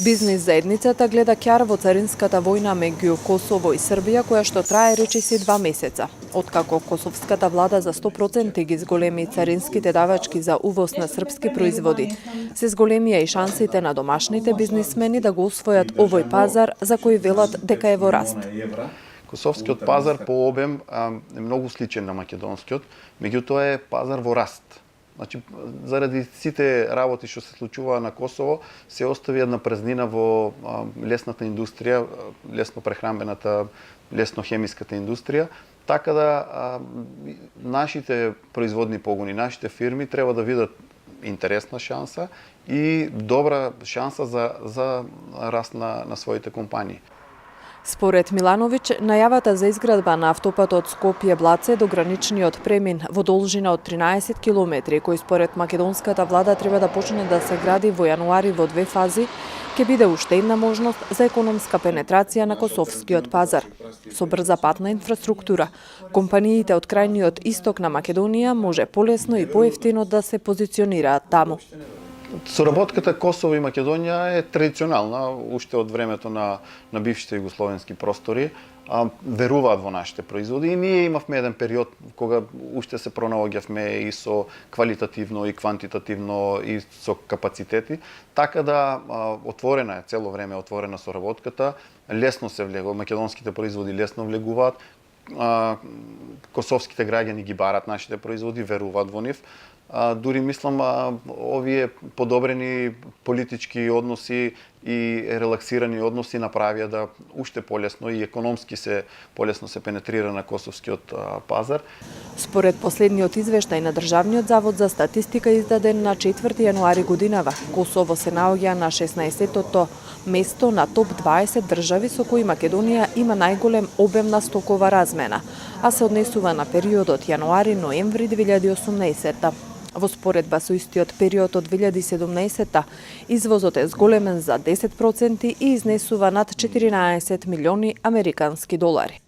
Бизнис заедницата гледа ќар во царинската војна меѓу Косово и Србија, која што трае речиси 2 месеца. Откако косовската влада за 100% ги зголеми царинските давачки за увоз на српски производи, се зголемија и шансите на домашните бизнисмени да го усвојат овој пазар за кој велат дека е во раст. Косовскиот пазар по обем е многу сличен на македонскиот, меѓутоа е пазар во раст. Значи, заради сите работи што се случува на Косово, се остави една празнина во лесната индустрија, лесно прехранбената, лесно хемиската индустрија, така да нашите производни погони, нашите фирми треба да видат интересна шанса и добра шанса за раст на своите компании. Според Милановиќ, најавата за изградба на автопатот Скопје-Блаце до граничниот премин во должина од 13 километри, кој според македонската влада треба да почне да се гради во јануари во 2 фази, ќе биде уште една можност за економска пенетрација на косовскиот пазар. Со брза патна инфраструктура, компаниите од крајниот исток на Македонија може полесно и поевтино да се позиционираат таму. Соработката Косово и Македонија е традиционална, уште од времето на бившите југословенски простори. Веруваат во нашите производи и ние имавме еден период кога уште се пронаоѓавме и со квалитативно и квантитативно и со капацитети, така да отворена е, цело време отворена соработката, лесно се влегува, македонските производи лесно влегуваат, косовските граѓани ги барат нашите производи, веруваат во нив. Дури мислам овие подобрени политички односи и релаксирани односи направија да уште полесно и економски се полесно се пенетрира на косовскиот пазар. Според последниот извештај на Државниот завод за статистика издаден на 4 јануари годинава, Косово се наоѓа на 16-тото место на топ 20 држави со кои Македонија има најголем обем на стокова размена, а се однесува на периодот јануари-ноември 2018. Во споредба со истиот период од 2017, извозот е зголемен за 10% и изнесува над 14 милиони американски долари.